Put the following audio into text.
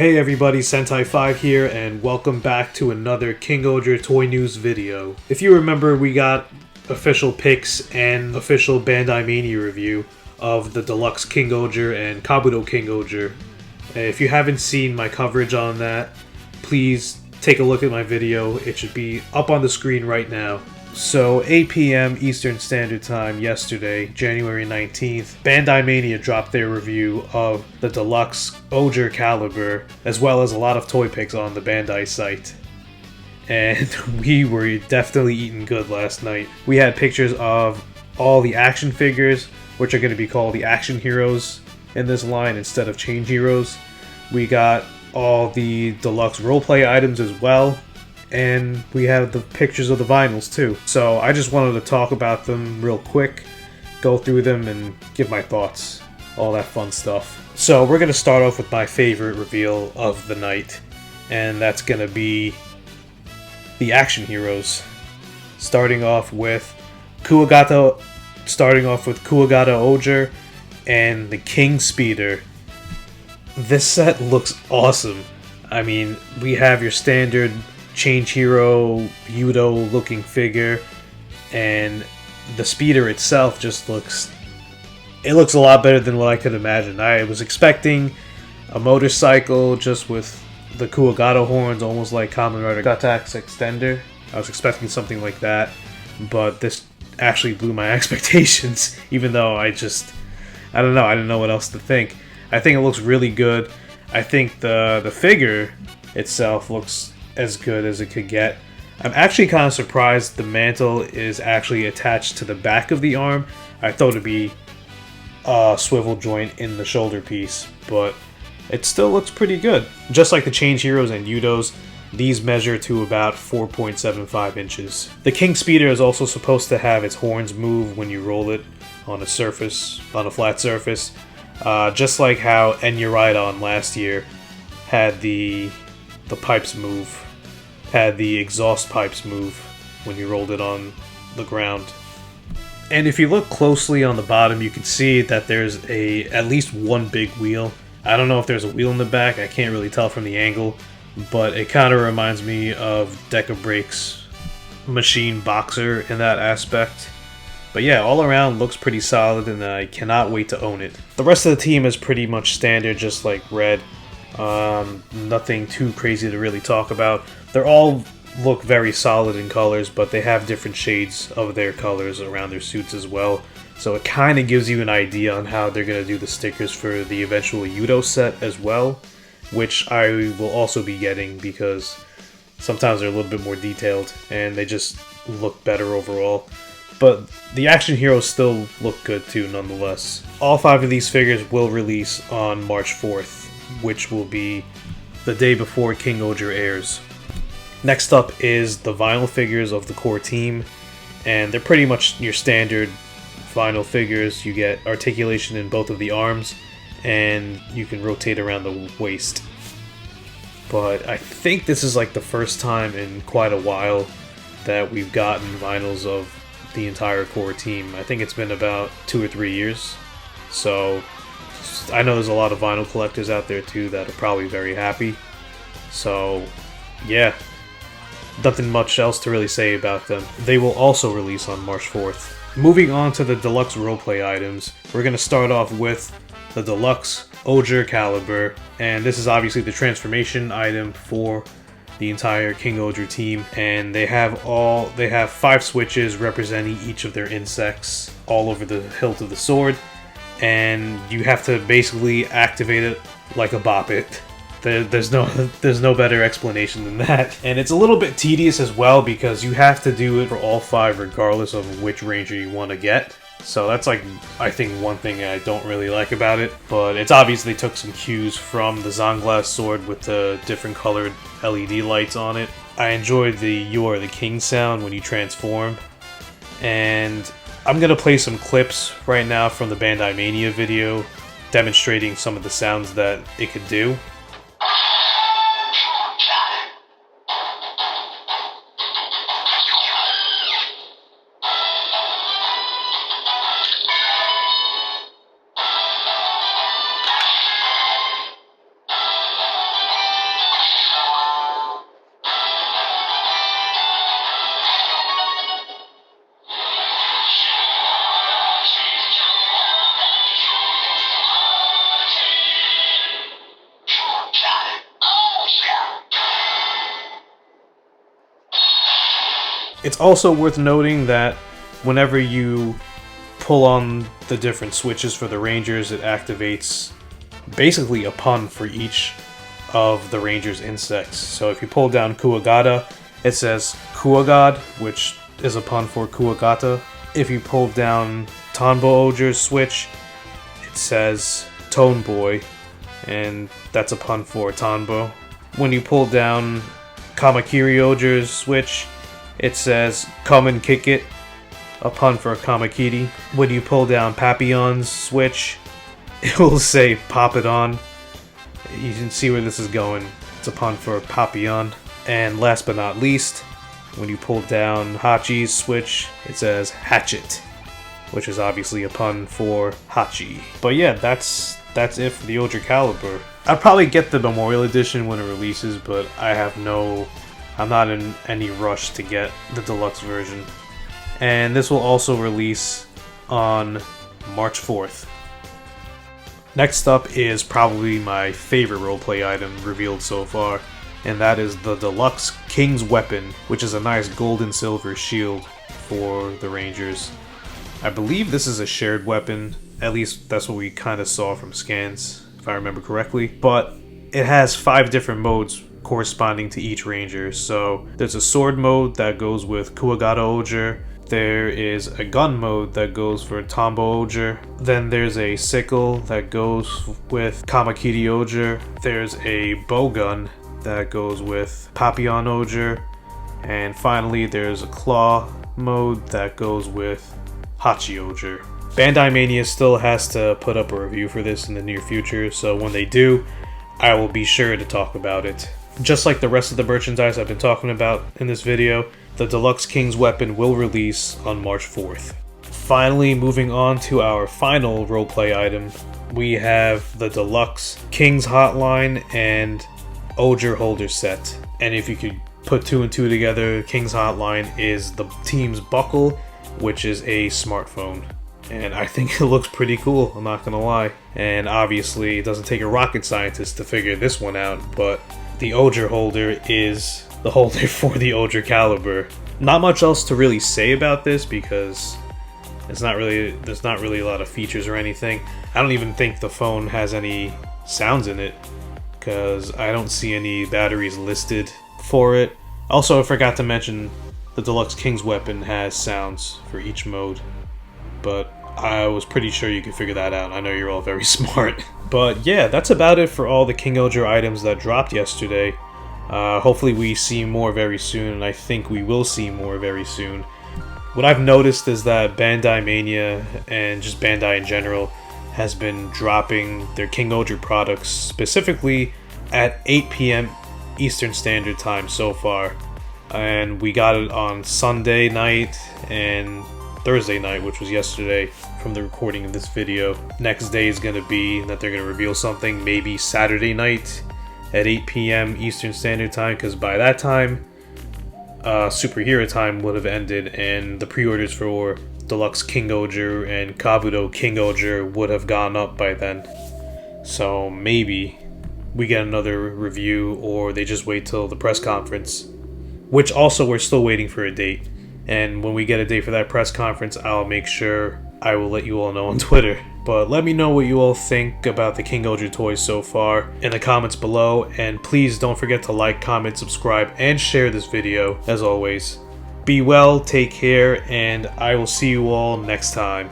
Hey everybody, Sentai5 here, and welcome back to another King-Ohger Toy News video. If you remember, we got official pics and official Bandai Mania review of the deluxe King-Ohger and Kabuto King-Ohger. If you haven't seen my coverage on that, please take a look at my video. It should be up on the screen right now. So 8 p.m. Eastern Standard Time yesterday, January 19th, Bandai Mania dropped their review of the deluxe Ohger caliber, as well as a lot of toy pics on the Bandai site. And we were definitely eating good last night. We had pictures of all the action figures, which are going to be called the action heroes in this line instead of change heroes. We got all the deluxe roleplay items as well. And we have the pictures of the vinyls too. So I just wanted to talk about them real quick, go through them and give my thoughts, all that fun stuff. So we're going to start off with my favorite reveal of the night, and that's going to be the action heroes. Starting off with Kuwagata Ohger and the King Speeder. This set looks awesome. I mean, we have your standard change hero Yudo looking figure, and the speeder itself just looks a lot better than what I could imagine. I was expecting a motorcycle just with the Kuwagata horns, almost like Kamen Rider Gatax Extender. I was expecting something like that, but this actually blew my expectations, even though I didn't know what else to think. I think it looks really good. I think the figure itself looks as good as it could get. I'm actually kind of surprised the mantle is actually attached to the back of the arm. I thought it'd be a swivel joint in the shoulder piece, but it still looks pretty good. Just like the change heroes and Yudos, these measure to about 4.75 inches. The King Speeder is also supposed to have its horns move when you roll it on a flat surface, just like how Enya last year had the pipes move, had the exhaust pipes move when you rolled it on the ground. And if you look closely on the bottom, you can see that there's at least one big wheel. I don't know if there's a wheel in the back, I can't really tell from the angle, but it kind of reminds me of Deca Break's Machine Boxer in that aspect. But yeah, all around looks pretty solid, and I cannot wait to own it. The rest of the team is pretty much standard, just like Red. Nothing too crazy to really talk about. They all look very solid in colors, but they have different shades of their colors around their suits as well. So it kind of gives you an idea on how they're going to do the stickers for the eventual Yudo set as well, which I will also be getting because sometimes they're a little bit more detailed and they just look better overall. But the action heroes still look good too nonetheless. All 5 of these figures will release on March 4th. Which will be the day before King-Ohger airs. Next up is the vinyl figures of the core team, and they're pretty much your standard vinyl figures. You get articulation in both of the arms, and you can rotate around the waist. But I think this is like the first time in quite a while that we've gotten vinyls of the entire core team. I think it's been about 2 or 3 years, so I know there's a lot of vinyl collectors out there too that are probably very happy. So, yeah. Nothing much else to really say about them. They will also release on March 4th. Moving on to the deluxe roleplay items, we're going to start off with the deluxe Ohger caliber, and this is obviously the transformation item for the entire King-Ohger team, and they have 5 switches representing each of their insects all over the hilt of the sword. And you have to basically activate it like a bop it. There's no better explanation than that. And it's a little bit tedious as well because you have to do it for all 5 regardless of which ranger you want to get. So that's like, I think, one thing I don't really like about it. But it's obviously took some cues from the Zanglass sword with the different colored LED lights on it. I enjoyed the "You Are the King" sound when you transform. And I'm going to play some clips right now from the Bandai Mania video demonstrating some of the sounds that it could do. It's also worth noting that whenever you pull on the different switches for the Rangers, it activates basically a pun for each of the Rangers' insects. So if you pull down Kuwagata, it says Kuwagad, which is a pun for Kuwagata. If you pull down Tonbo-Ohger's switch, it says Tone Boy, and that's a pun for Tonbo. When you pull down Kamakiri-Ohger's switch, it says Come and Kick It, a pun for Kamakiri. When you pull down Papillon's switch, it will say Pop It On. You can see where this is going. It's a pun for Papillon. And last but not least, when you pull down Hachi's switch, it says Hatchet, which is obviously a pun for Hachi. But yeah, that's it for the Ohger Caliber. I'd probably get the Memorial Edition when it releases, but I'm not in any rush to get the deluxe version. And this will also release on March 4th. Next up is probably my favorite roleplay item revealed so far, and that is the deluxe King's Weapon, which is a nice gold and silver shield for the Rangers. I believe this is a shared weapon, at least that's what we kind of saw from scans, if I remember correctly, but it has 5 different modes corresponding to each Ranger. So there's a sword mode that goes with Kuwagata-Ohger, there is a gun mode that goes for Tonbo-Ohger, then there's a sickle that goes with Kamakiri-Ohger, there's a bow gun that goes with Papillon-Ohger, and finally there's a claw mode that goes with Hachi-Ohger. Bandai Mania still has to put up a review for this in the near future, so when they do, I will be sure to talk about it. Just like the rest of the merchandise I've been talking about in this video, the Deluxe King's Weapon will release on March 4th. Finally, moving on to our final roleplay item, we have the Deluxe King's Hotline and Ohger Holder set. And if you could put 2 and 2 together, King's Hotline is the team's buckle, which is a smartphone. And I think it looks pretty cool, I'm not gonna lie. And obviously, it doesn't take a rocket scientist to figure this one out, but the Ohger holder is the holder for the Ohger Caliber. Not much else to really say about this because there's not really a lot of features or anything. I don't even think the phone has any sounds in it because I don't see any batteries listed for it. Also, I forgot to mention the Deluxe King's Weapon has sounds for each mode, but I was pretty sure you could figure that out. I know you're all very smart. But yeah, that's about it for all the King-Ohger items that dropped yesterday. Hopefully we see more very soon, and I think we will see more very soon. What I've noticed is that Bandai Mania, and just Bandai in general, has been dropping their King-Ohger products specifically at 8 PM Eastern Standard Time so far. And we got it on Sunday night and Thursday night, which was yesterday from the recording of this video. Next day is going to be that they're going to reveal something, maybe Saturday night at 8 PM Eastern Standard Time, because by that time, Superhero Time would have ended and the pre-orders for Deluxe King-Ohger and Kabuto King-Ohger would have gone up by then. So maybe we get another review, or they just wait till the press conference, which also we're still waiting for a date. And when we get a date for that press conference, I'll make sure I will let you all know on Twitter. But let me know what you all think about the King-Ohger toys so far in the comments below, and please don't forget to like, comment, subscribe, and share this video, as always. Be well, take care, and I will see you all next time.